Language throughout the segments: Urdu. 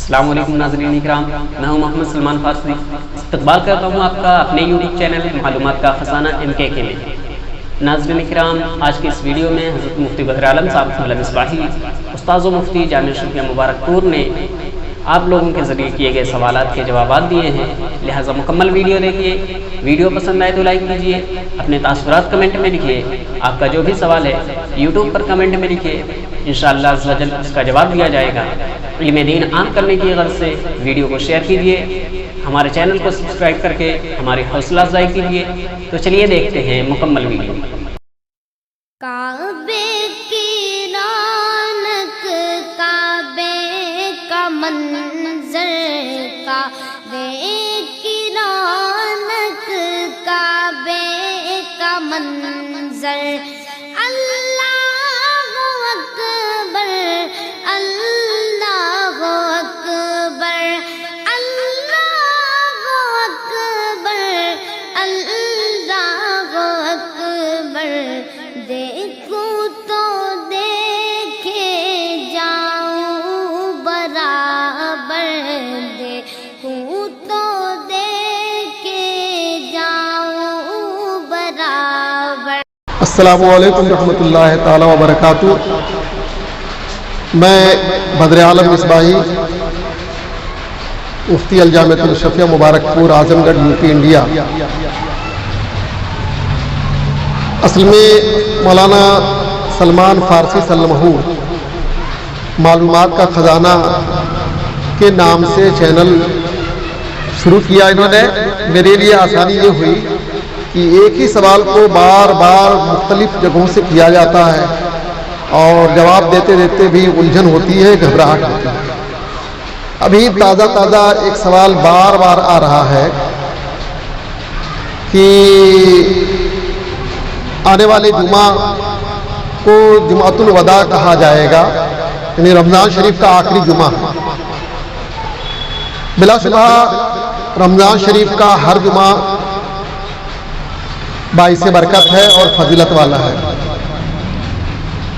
السلام علیکم ناظرین اکرام، میں ہوں محمد سلمان فارسی۔ استقبال کرتا ہوں آپ کا اپنے یوٹیوب چینل معلومات کا خزانہ MKK میں۔ ناظرین اکرام، آج کی اس ویڈیو میں حضرت مفتی بدر عالم صاحب قبلہ مصباحی استاذ و مفتی جامعہ شفیہ مبارک پور نے آپ لوگوں کے ذریعے کیے گئے سوالات کے جوابات دیے ہیں، لہٰذا مکمل ویڈیو دیکھیے۔ ویڈیو پسند آئے تو لائک کیجیے، اپنے تاثرات کمنٹ میں لکھیے، آپ کا جو بھی سوال ہے یوٹیوب پر کمنٹ میں لکھیے، انشاءاللہ عز و جل اس کا جواب دیا جائے گا۔ علم دین عام کرنے کی غرض سے ویڈیو کو شیئر کیجیے، ہمارے چینل کو سبسکرائب کر کے ہماری حوصلہ افزائی کیجیے۔ تو چلیے دیکھتے ہیں مکمل ویڈیو۔ کعبے کی رونق، کعبے کا منظر، کعبے کی رونق، کعبے کا منظر، اللہ اکبر، اللہ اکبر، اللہ اکبر، اللہ اکبر، دیکھوں تو دیکھے جاؤں برابر، دیکھوں تو دیکھے جاؤں برابر۔ السلام علیکم رحمۃ اللہ تعالی وبرکاتہ۔ میں بدر عالم مصباحی، مفتی الجامعۃ الشفیہ مبارک پور، اعظم گڑھ، UP انڈیا۔ اصل میں مولانا سلمان فارسی سلمہ معلومات کا خزانہ کے نام سے چینل شروع کیا انہوں نے۔ میرے لیے آسانی یہ ہوئی کہ ایک ہی سوال کو بار بار مختلف جگہوں سے کیا جاتا ہے اور جواب دیتے دیتے بھی الجھن ہوتی ہے، گھبراہٹ ہوتی ہے۔ ابھی تازہ ایک سوال بار بار آ رہا ہے کہ آنے والے جمعہ کو جمعۃ الوداع کہا جائے گا، یعنی رمضان شریف کا آخری جمعہ۔ بلا شبہ رمضان شریف کا ہر جمعہ باعث برکت ہے اور فضیلت والا ہے۔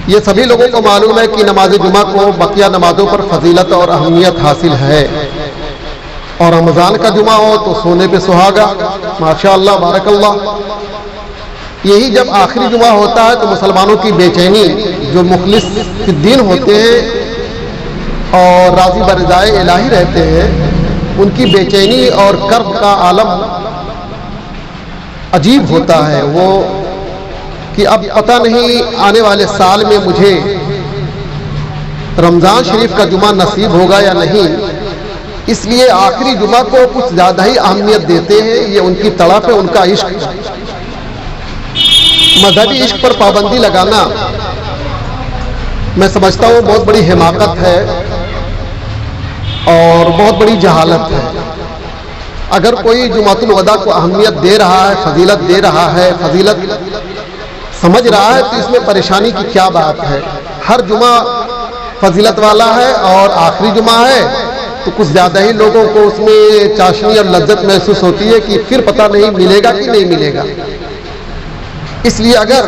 یہ سبھی لوگوں کو معلوم ہے کہ نماز جمعہ کو بقیہ نمازوں پر فضیلت اور اہمیت حاصل ہے، اور رمضان کا جمعہ ہو تو سونے پہ سہاگا، ماشاءاللہ بارک اللہ۔ یہی جب آخری جمعہ ہوتا ہے تو مسلمانوں کی بے چینی، جو مخلص فی الدین ہوتے ہیں اور راضی برضائے الہی رہتے ہیں، ان کی بے چینی اور کرب کا عالم عجیب ہوتا ہے۔ وہ کہ اب پتہ نہیں آنے والے سال میں مجھے رمضان شریف کا جمعہ نصیب ہوگا یا نہیں، اس لیے آخری جمعہ کو کچھ زیادہ ہی اہمیت دیتے ہیں۔ یہ ان کی تڑپ ہے، ان کا عشق۔ مذہبی عشق پر پابندی لگانا میں سمجھتا ہوں بہت بڑی حماقت ہے اور بہت بڑی جہالت ہے۔ اگر کوئی جمعۃ الوداع کو اہمیت دے رہا ہے، فضیلت دے رہا ہے، فضیلت سمجھ رہا ہے، تو اس میں پریشانی کی کیا بات ہے؟ ہر جمعہ فضیلت والا ہے اور آخری جمعہ ہے تو کچھ زیادہ ہی لوگوں کو اس میں چاشنی اور لذت محسوس ہوتی ہے کہ پھر پتہ نہیں ملے گا کہ نہیں ملے گا۔ اس لیے اگر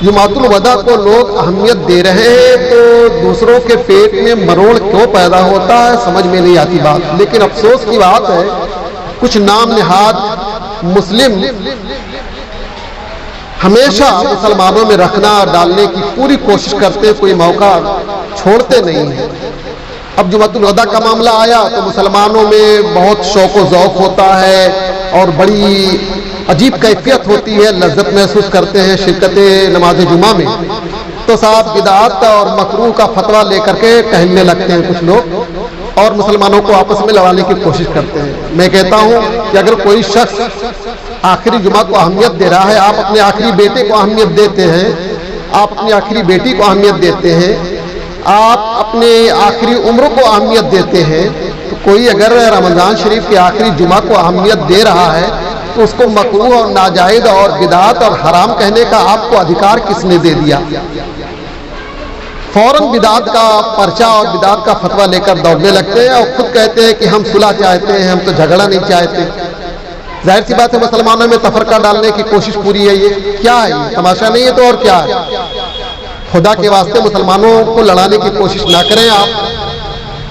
جمعۃ الوداع کو لوگ اہمیت دے رہے ہیں تو دوسروں کے پیٹ میں مروڑ کیوں پیدا ہوتا ہے، سمجھ میں نہیں آتی بات۔ لیکن افسوس کی بات ہے کچھ نام نہاد مسلم ہمیشہ مسلمانوں میں رکھنا اور ڈالنے کی پوری کوشش کرتے، کوئی موقع چھوڑتے نہیں ہیں۔ اب جمعۃ الوداع کا معاملہ آیا تو مسلمانوں میں بہت شوق و ذوق ہوتا ہے اور بڑی عجیب کیفیت ہوتی ہے، لذت محسوس کرتے ہیں شرکت نماز جمعہ میں۔ تو صاحب بدعات اور مکروہ کا فتویٰ لے کر کے ٹہلنے لگتے ہیں کچھ لوگ اور مسلمانوں کو آپس میں لڑانے کی کوشش کرتے ہیں۔ میں کہتا ہوں کہ اگر کوئی شخص آخری جمعہ کو اہمیت دے رہا ہے، آپ اپنے آخری بیٹے کو اہمیت دیتے ہیں، آپ اپنی آخری بیٹی کو اہمیت دیتے ہیں، آپ اپنے آخری عمر کو اہمیت دیتے ہیں، تو کوئی اگر رمضان شریف کے آخری جمعہ کو اہمیت دے رہا ہے تو اس کو مکروہ اور ناجائز اور بدعت اور حرام کہنے کا آپ کو ادھیکار کس نے دے دیا؟ فوراً بدعت کا پرچہ اور بدعت کا فتویٰ لے کر دوڑنے لگتے ہیں اور خود کہتے ہیں کہ ہم صلح چاہتے ہیں، ہم تو جھگڑا نہیں چاہتے۔ ظاہر سی بات ہے مسلمانوں میں تفرقہ ڈالنے کی کوشش پوری ہے۔ یہ کیا ہے؟ یہ تماشا نہیں ہے تو اور کیا ہے؟ خدا کے واسطے مسلمانوں کو لڑانے کی کوشش نہ کریں آپ،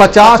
50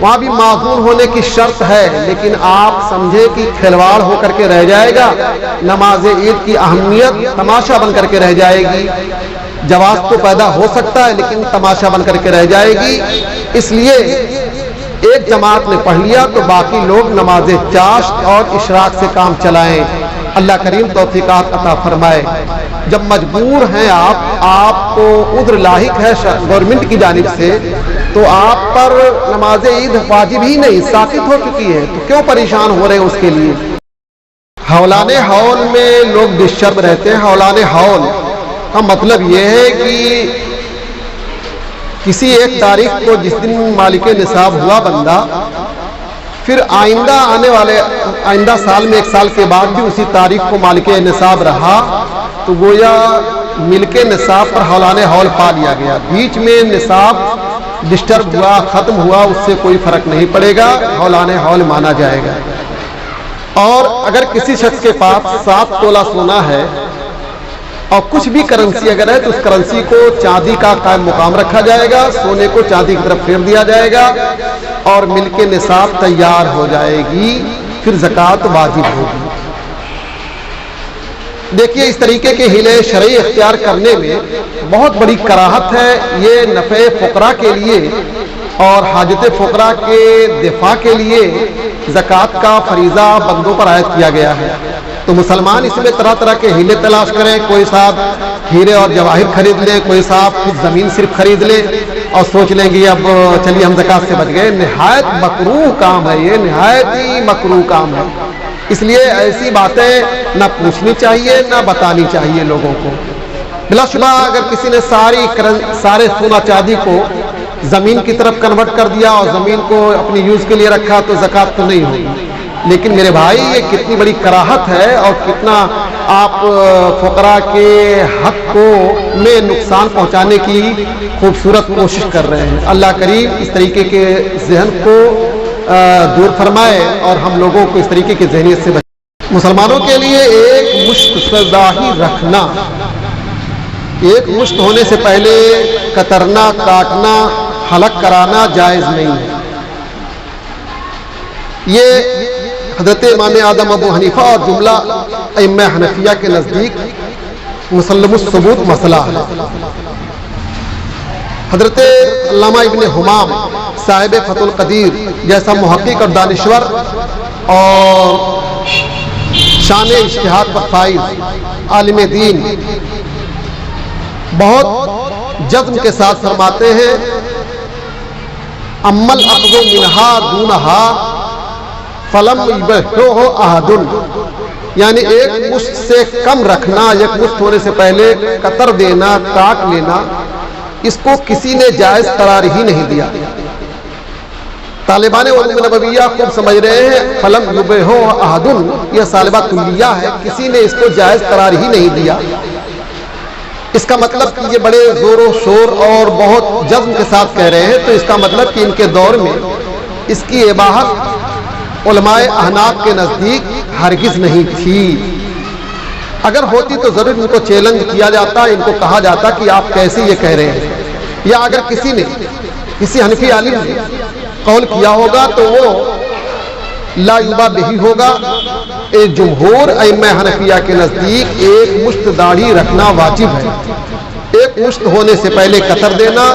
وہاں بھی معذور ہونے کی شرط ہے، لیکن آپ سمجھے کہ کھلواڑ ہو کر کے رہ جائے گا، نماز عید کی اہمیت تماشا بن کر کے رہ جائے گی، جواز تو پیدا ہو سکتا ہے لیکن تماشا بن کر کے رہ جائے گی۔ اس لیے ایک جماعت نے پڑھ لیا تو باقی لوگ نماز چاشت اور اشراق سے کام چلائیں۔ اللہ کریم توفیقات عطا فرمائے۔ جب مجبور ہیں آپ کو عذر لاحق ہے گورنمنٹ کی جانب سے، تو آپ پر نماز عید واجب ہی نہیں، ساقط ہو چکی ہے، تو کیوں پریشان ہو رہے ہیں اس کے لیے؟ حولان حول میں لوگ ڈسٹرب رہتے ہیں۔ حولان حول کا مطلب یہ ہے کہ کسی ایک تاریخ کو جس دن مالک نصاب ہوا بندہ، پھر آئندہ سال میں ایک سال کے بعد بھی اسی تاریخ کو مالک نصاب رہا، تو گویا ملک نصاب پر حولان حول پا لیا گیا۔ بیچ میں نصاب ڈسٹرب ہوا، ختم ہوا، اس سے کوئی فرق نہیں پڑے گا، حولان حول مانا جائے گا۔ اور اگر کسی شخص کے پاس 7 تولہ سونا ہے اور کچھ بھی کرنسی اگر ہے تو اس کرنسی کو چاندی کا قائم مقام رکھا جائے گا، سونے کو چاندی کی طرف پھیر دیا جائے گا اور ملک نصاب تیار ہو جائے گی، پھر زکوٰۃ واجب ہوگی۔ دیکھیے اس طریقے کے حیلے شرعی اختیار کرنے میں بہت بڑی کراہت ہے۔ یہ نفع فقراء کے لیے اور حاجت فقراء کے دفاع کے لیے زکوٰۃ کا فریضہ بندوں پر عائد کیا گیا ہے، تو مسلمان اس میں طرح طرح کے ہیلے تلاش کریں۔ کوئی صاحب ہیرے اور جواہر خرید لیں، کوئی صاحب کچھ زمین صرف خرید لیں اور سوچ لیں گے اب چلیے ہم زکوٰۃ سے بچ گئے۔ نہایت مکروہ کام ہے، یہ نہایت ہی مکروہ کام ہے۔ اس لیے ایسی باتیں نہ پوچھنی چاہیے نہ بتانی چاہیے لوگوں کو۔ بلا شبہ اگر کسی نے سارے سونا چاندی کو زمین کی طرف کنورٹ کر دیا اور زمین کو اپنی یوز کے لیے رکھا تو زکوٰۃ تو نہیں ہوگی۔ لیکن میرے بھائی یہ کتنی بڑی کراہت ہے اور کتنا آپ فقراء کے حق کو میں نقصان پہنچانے کی خوبصورت کوشش کر رہے ہیں۔ اللہ کریم اس طریقے کے ذہن کو دور فرمائے اور ہم لوگوں کو اس طریقے کے ذہنیت سے بچائے۔ مسلمانوں کے لیے ایک مشت سزاہی رکھنا، ایک مشت ہونے سے پہلے کترنا، کاٹنا، حلق کرانا جائز نہیں ہے۔ یہ حضرت امام اعظم ابو حنیفہ اور جملہ ائمہ حنفیہ کے نزدیک مسلم الثبوت مسئلہ ہے۔ حضرت علامہ ابن حمام صاحب فتح القدیر جیسا محقق اور دانشور اور شان اجتہاد پر فائز عالم دین بہت جزم کے ساتھ فرماتے ہیں، اما الاخذ منها دونها فلم یبہہ احد، یعنی ایک مشت سے کم رکھنا، ایک مشت ہونے سے پہلے قطر دینا، کاٹ لینا، اس کو کسی نے جائز قرار ہی نہیں دیا۔ طالبان علوم نبویہ خوب سمجھ رہے ہیں فلم یبہہ احد یہ سالبہ کلیہ ہے، کسی نے اس کو جائز قرار ہی نہیں دیا۔ اس کا مطلب کہ یہ بڑے زور و شور اور بہت جزم کے ساتھ کہہ رہے ہیں، تو اس کا مطلب کہ ان کے دور میں اس کی اباحت علماء احناف کے نزدیک ہرگز نہیں تھی۔ اگر ہوتی تو ضرور ان کو چیلنج کیا جاتا، ان کو کہا جاتا کہ آپ کیسے یہ کہہ رہے ہیں، یا اگر کسی نے کسی حنفی عالم نے قول کیا ہوگا تو وہ لا یبا بہی ہوگا۔ ایک جمہور ائمہ حنفیہ کے نزدیک ایک مشت داڑھی رکھنا واجب ہے، ایک مشت ہونے سے پہلے قطر دینا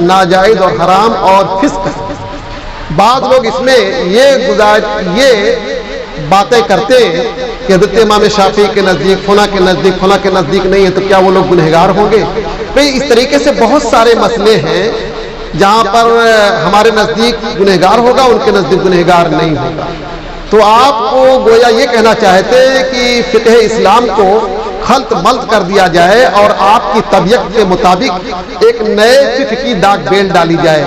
ناجائز اور حرام اور فسق ہے۔ بعض لوگ اس میں یہ باتیں کرتے ہیں کہ حضرت امام شافعی کے نزدیک فلاں کے نزدیک فلاں کے نزدیک نہیں ہے تو کیا وہ لوگ گنہگار ہوں گے؟ بھئی اس طریقے سے بہت سارے مسئلے ہیں جہاں پر ہمارے نزدیک گنہگار ہوگا، ان کے نزدیک گنہگار نہیں ہوگا۔ تو آپ کو گویا یہ کہنا چاہتے ہیں کہ فقہ اسلام کو خلط ملط کر دیا جائے اور آپ کی طبیعت کے مطابق ایک نئے فقہ کی ڈاک بیل ڈالی جائے۔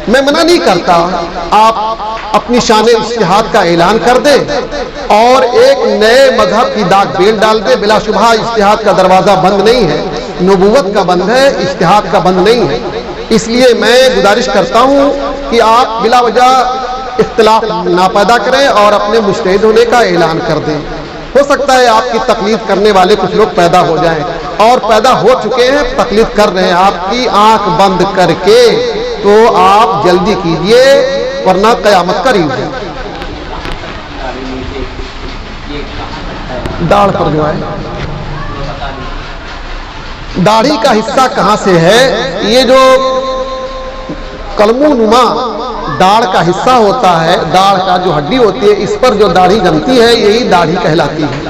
میں منع نہیں کرتا، آپ اپنی شان اجتہاد کا اعلان کر دیں اور ایک نئے مذہب کی ڈاک بیل ڈال دیں۔ بلا شبہ اجتہاد کا دروازہ بند نہیں ہے، نبوت کا بند ہے، اجتہاد کا بند نہیں ہے۔ اس لیے میں گزارش کرتا ہوں کہ آپ بلا وجہ اختلاف نہ پیدا کریں اور اپنے مجتہد ہونے کا اعلان کر دیں۔ ہو سکتا ہے آپ کی تقلید کرنے والے کچھ لوگ پیدا ہو جائیں اور پیدا ہو چکے ہیں، تقلید کر رہے ہیں آپ کی آنکھ بند کر کے، تو آپ جلدی کیجئے ورنہ قیامت قریب ہے. داڑھ پر جو ہے داڑھی کا حصہ کہاں سے ہے؟ یہ جو کلموں نما داڑھ کا حصہ ہوتا ہے، داڑھ کا جو ہڈی ہوتی ہے، اس پر جو داڑھی جمتی ہے یہی داڑھی کہلاتی ہے.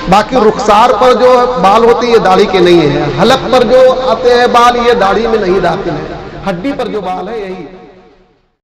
باقی رخسار پر جو بال ہوتے ہیں یہ داڑھی کے نہیں ہیں. حلق پر جو آتے ہیں بال یہ داڑھی میں نہیں آتے ہیں. ہڈی پر جو بال ہے یہی